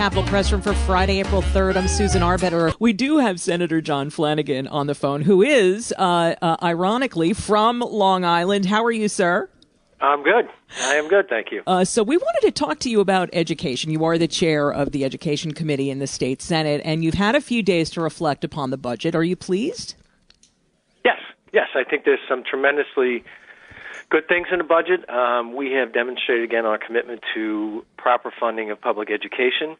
Capitol Press Room for Friday, April 3rd. I'm Susan Arbetter. We do have Senator John Flanagan on the phone, who is, ironically, from Long Island. How are you, sir? I'm good. I am good, thank you. So we wanted to talk to you about education. You are the chair of the Education Committee in the state Senate, and you've had a few days to reflect upon the budget. Are you pleased? Yes. I think there's some tremendously good things in the budget. We have demonstrated, again, our commitment to proper funding of public education.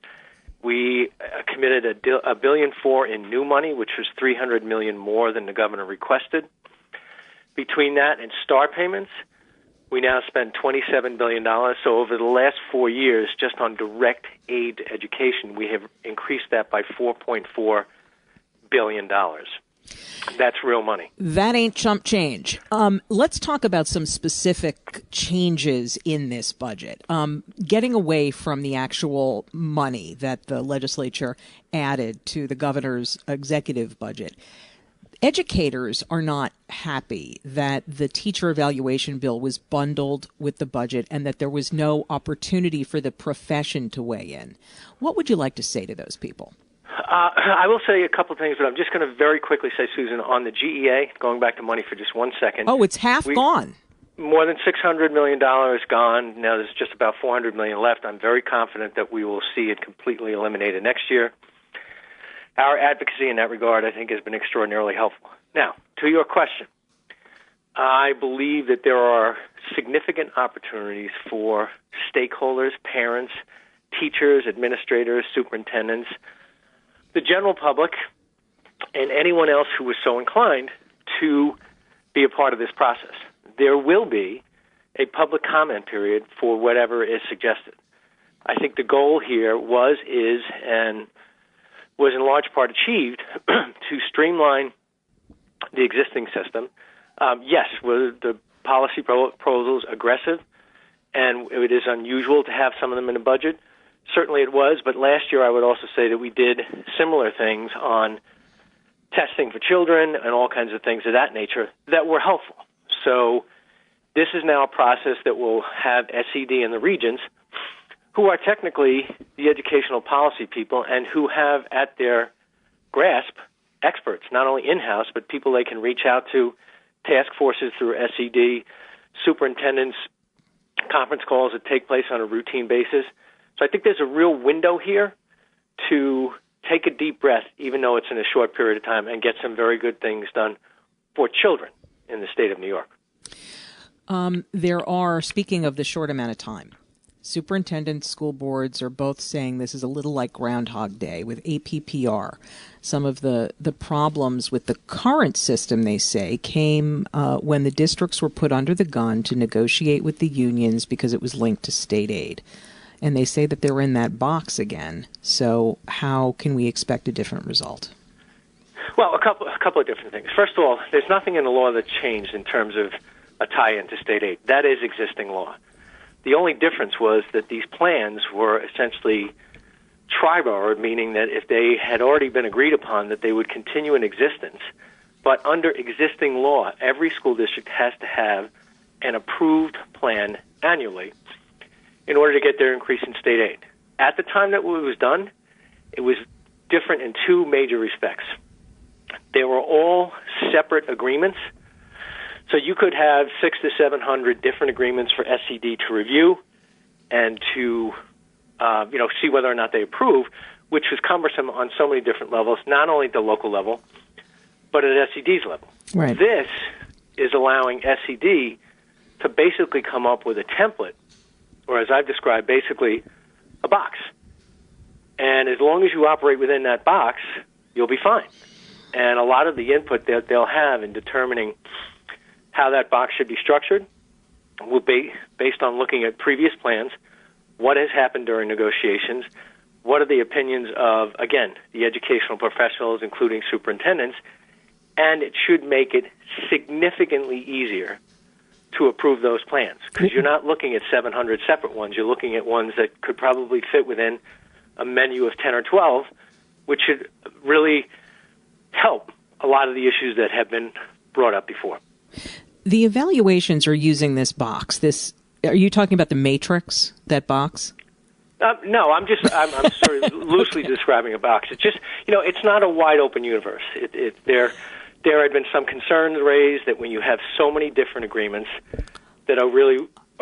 We committed $1.4 billion in new money, which was $300 million more than the governor requested. Between that and STAR payments, we now spend $27 billion. So over the last 4 years, just on direct aid to education, we have increased that by $4.4 billion. That's real money. That ain't chump change. Let's talk about some specific changes in this budget. Getting away from the actual money that the legislature added to the governor's executive budget. Educators are not happy that the teacher evaluation bill was bundled with the budget and that there was no opportunity for the profession to weigh in. What would you like to say to those people? I will say a couple of things, but I'm just going to very quickly say, Susan, on the GEA, going back to money for just 1 second. Oh, it's half gone. More than $600 million gone. Now there's just about $400 million left. I'm very confident that we will see it completely eliminated next year. Our advocacy in that regard, I think, has been extraordinarily helpful. Now, to your question, I believe that there are significant opportunities for stakeholders, parents, teachers, administrators, superintendents, the general public, and anyone else who is so inclined to be a part of this process. There will be a public comment period for whatever is suggested. I think the goal here was in large part achieved to streamline the existing system. Yes, were the policy proposals aggressive, and it is unusual to have some of them in the budget? Certainly it was, but last year I would also say that we did similar things on testing for children and all kinds of things of that nature that were helpful. So this is now a process that will have SED in the regions, who are technically the educational policy people and who have at their grasp experts, not only in-house, but people they can reach out to, task forces through SED, superintendents, conference calls that take place on a routine basis. So I think there's a real window here to take a deep breath, even though it's in a short period of time, and get some very good things done for children in the state of New York. There are, speaking of the short amount of time, superintendents, school boards are both saying this is a little like Groundhog Day with APPR. Some of the problems with the current system, they say, came when the districts were put under the gun to negotiate with the unions because it was linked to state aid. And they say that they're in that box again. So how can we expect a different result? Well, a couple of different things. First of all, there's nothing in the law that changed in terms of a tie-in to state aid. That is existing law. The only difference was that these plans were essentially tri-borrowed, meaning that if they had already been agreed upon, that they would continue in existence. But under existing law, every school district has to have an approved plan annually in order to get their increase in state aid. At the time that it was done, it was different in two major respects. They were all separate agreements, so you could have 600 to 700 different agreements for SED to review and to see whether or not they approve, which was cumbersome on so many different levels, not only at the local level, but at SED's level. Right. This is allowing SED to basically come up with a template, or as I've described, basically a box. And as long as you operate within that box, you'll be fine. And a lot of the input that they'll have in determining how that box should be structured will be based on looking at previous plans, what has happened during negotiations, what are the opinions of, again, the educational professionals, including superintendents, and it should make it significantly easier to approve those plans, because you're not looking at 700 separate ones. You're looking at ones that could probably fit within a menu of 10 or 12, which should really help a lot of the issues that have been brought up before. The evaluations are using this box. Are you talking about the matrix, that box? No, I'm sort of loosely describing a box. It's just, it's not a wide open universe. There had been some concerns raised that when you have so many different agreements, that are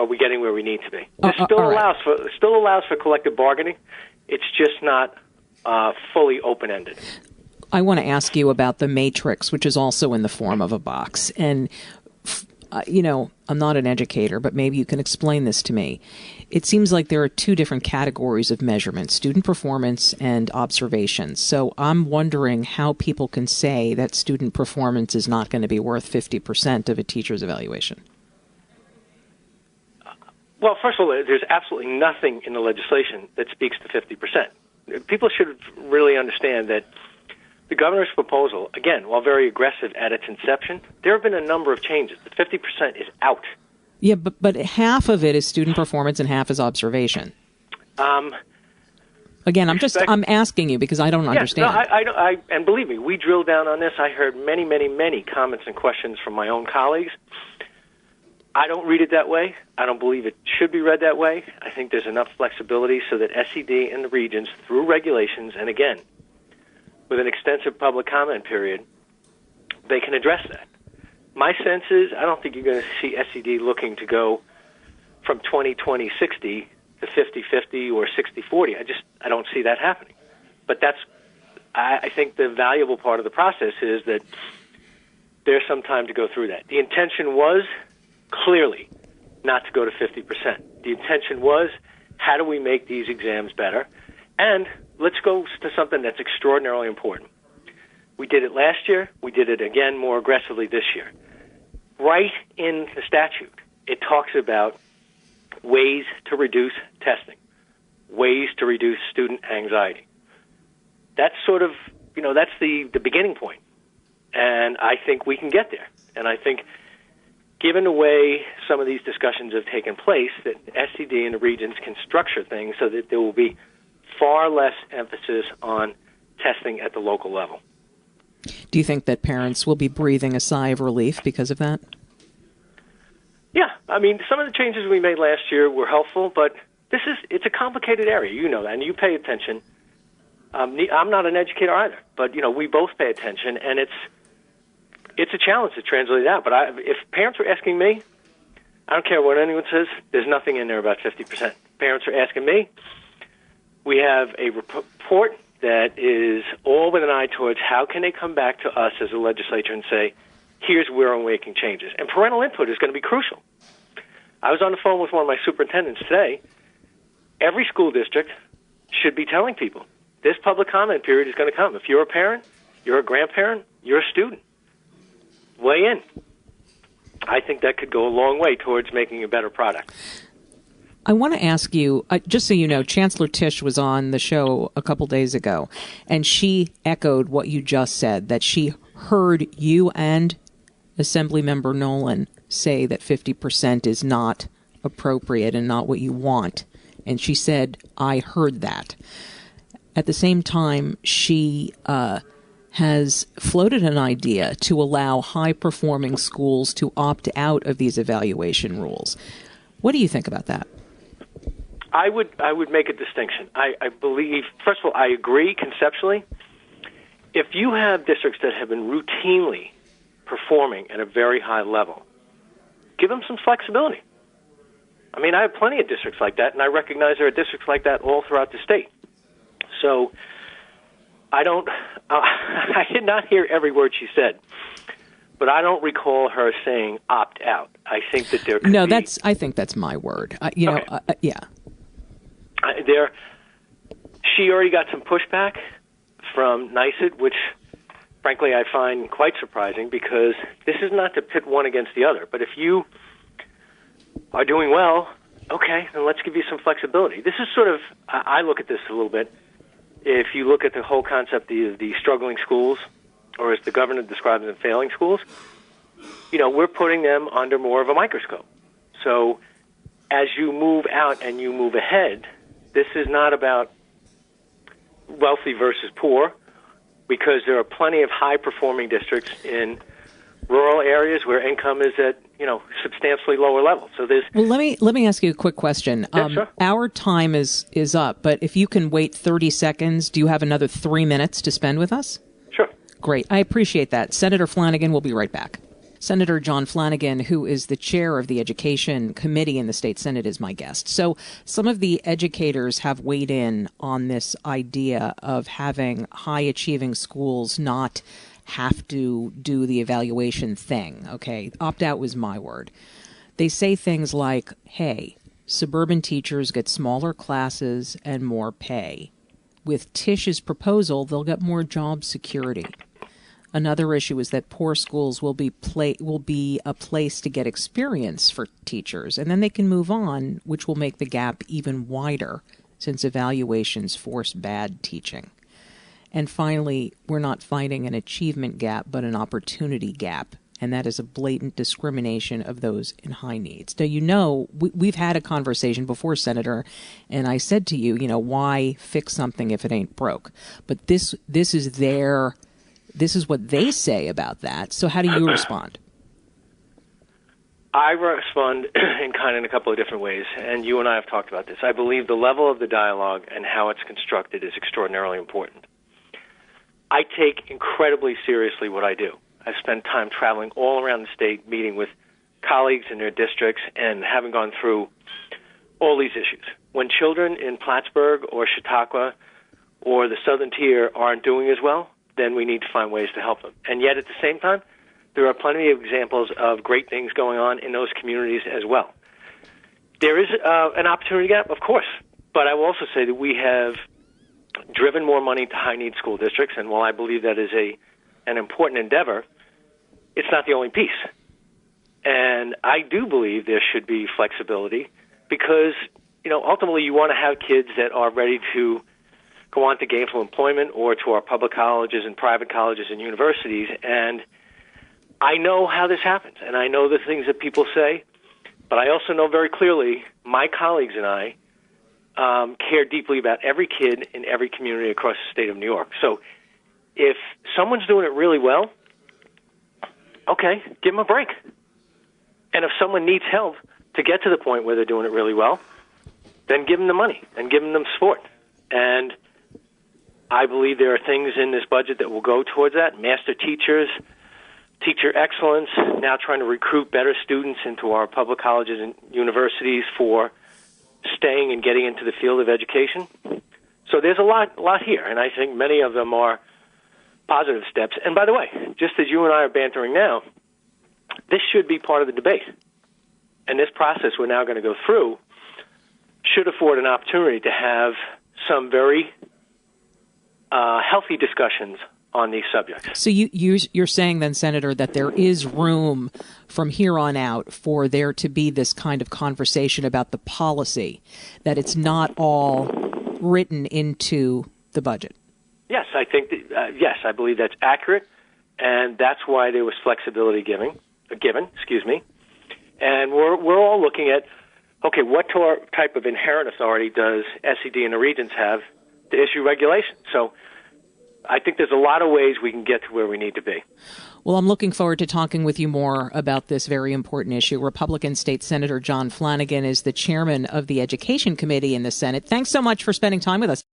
we getting where we need to be? This still allows for collective bargaining. It's just not fully open ended. I want to ask you about the matrix, which is also in the form of a box, and. I'm not an educator, but maybe you can explain this to me. It seems like there are two different categories of measurement, student performance and observations. So I'm wondering how people can say that student performance is not going to be worth 50% of a teacher's evaluation. Well, first of all, there's absolutely nothing in the legislation that speaks to 50%. People should really understand that the governor's proposal, again, while very aggressive at its inception, there have been a number of changes. The 50% is out. Yeah, but half of it is student performance and half is observation. Again, I'm asking you because I don't understand. No, and believe me, we drilled down on this. I heard many, many, many comments and questions from my own colleagues. I don't read it that way. I don't believe it should be read that way. I think there's enough flexibility so that SED and the regions, through regulations, and again, with an extensive public comment period, they can address that. My sense is I don't think you're going to see SED looking to go from 20-20-60 to 50-50 or 60-40. I don't see that happening. But I think the valuable part of the process is that there's some time to go through that. The intention was clearly not to go to 50%. The intention was, how do we make these exams better? And let's go to something that's extraordinarily important. We did it last year. We did it again more aggressively this year. Right in the statute, it talks about ways to reduce testing, ways to reduce student anxiety. That's sort of, that's the beginning point. And I think we can get there. And I think given the way some of these discussions have taken place, that SED and the regions can structure things so that there will be far less emphasis on testing at the local level. Do you think that parents will be breathing a sigh of relief because of that? Yeah. I mean, some of the changes we made last year were helpful, but it's a complicated area, that, and you pay attention. I'm not an educator either, but, we both pay attention, and it's a challenge to translate that. But if parents are asking me, I don't care what anyone says, there's nothing in there about 50%. Parents are asking me, we have a report that is all with an eye towards how can they come back to us as a legislature and say, here's where we're making changes. And parental input is going to be crucial. I was on the phone with one of my superintendents today. Every school district should be telling people, this public comment period is going to come. If you're a parent, you're a grandparent, you're a student, weigh in. I think that could go a long way towards making a better product. I want to ask you, just so you know, Chancellor Tisch was on the show a couple days ago, and she echoed what you just said, that she heard you and Assemblymember Nolan say that 50% is not appropriate and not what you want. And she said, I heard that. At the same time, she has floated an idea to allow high-performing schools to opt out of these evaluation rules. What do you think about that? I would make a distinction. I believe, first of all, I agree conceptually. If you have districts that have been routinely performing at a very high level, give them some flexibility. I mean, I have plenty of districts like that, and I recognize there are districts like that all throughout the state. So I did not hear every word she said, but I don't recall her saying opt out. I think that there could be... I think that's my word. Yeah. She already got some pushback from NYSED, which, frankly, I find quite surprising because this is not to pit one against the other. But if you are doing well, okay, then let's give you some flexibility. This is sort of, I look at this a little bit. If you look at the whole concept of the struggling schools, or as the governor describes them, failing schools, we're putting them under more of a microscope. So as you move out and you move ahead, this is not about wealthy versus poor, because there are plenty of high-performing districts in rural areas where income is at, substantially lower levels. So there's... Well, let me ask you a quick question. Yeah, sure. Our time is up, but if you can wait 30 seconds, do you have another 3 minutes to spend with us? Sure. Great. I appreciate that. Senator Flanagan will be right back. Senator John Flanagan, who is the chair of the Education Committee in the state Senate, is my guest. So some of the educators have weighed in on this idea of having high-achieving schools not have to do the evaluation thing. Okay, opt-out was my word. They say things like, hey, suburban teachers get smaller classes and more pay. With Tish's proposal, they'll get more job security. Another issue is that poor schools will be a place to get experience for teachers, and then they can move on, which will make the gap even wider since evaluations force bad teaching. And finally, we're not finding an achievement gap, but an opportunity gap, and that is a blatant discrimination of those in high needs. Now, we've had a conversation before, Senator, and I said to you, why fix something if it ain't broke? But this is what they say about that. So how do you respond? I respond in a couple of different ways, and you and I have talked about this. I believe the level of the dialogue and how it's constructed is extraordinarily important. I take incredibly seriously what I do. I've spent time traveling all around the state, meeting with colleagues in their districts, and having gone through all these issues. When children in Plattsburgh or Chautauqua or the Southern Tier aren't doing as well, then we need to find ways to help them. And yet, at the same time, there are plenty of examples of great things going on in those communities as well. There is an opportunity gap, of course, but I will also say that we have driven more money to high-need school districts, and while I believe that is an important endeavor, it's not the only piece. And I do believe there should be flexibility because, ultimately you want to have kids that are ready to go on to gainful employment or to our public colleges and private colleges and universities. And I know how this happens, and I know the things that people say, but I also know very clearly my colleagues and I care deeply about every kid in every community across the state of New York. So if someone's doing it really well, okay, give them a break. And if someone needs help to get to the point where they're doing it really well, then give them the money and give them support. And I believe there are things in this budget that will go towards that. Master teachers, teacher excellence, now trying to recruit better students into our public colleges and universities for staying and getting into the field of education. So there's a lot here, and I think many of them are positive steps. And by the way, just as you and I are bantering now, this should be part of the debate. And this process we're now going to go through should afford an opportunity to have some very healthy discussions on these subjects. So you're saying then, Senator, that there is room from here on out for there to be this kind of conversation about the policy, that it's not all written into the budget. Yes, I think yes, I believe that's accurate, and that's why there was flexibility given. And we're all looking at, okay, what type of inherent authority does SED and the regents have to issue regulations? So I think there's a lot of ways we can get to where we need to be. Well, I'm looking forward to talking with you more about this very important issue. Republican State Senator John Flanagan is the chairman of the Education Committee in the Senate. Thanks so much for spending time with us.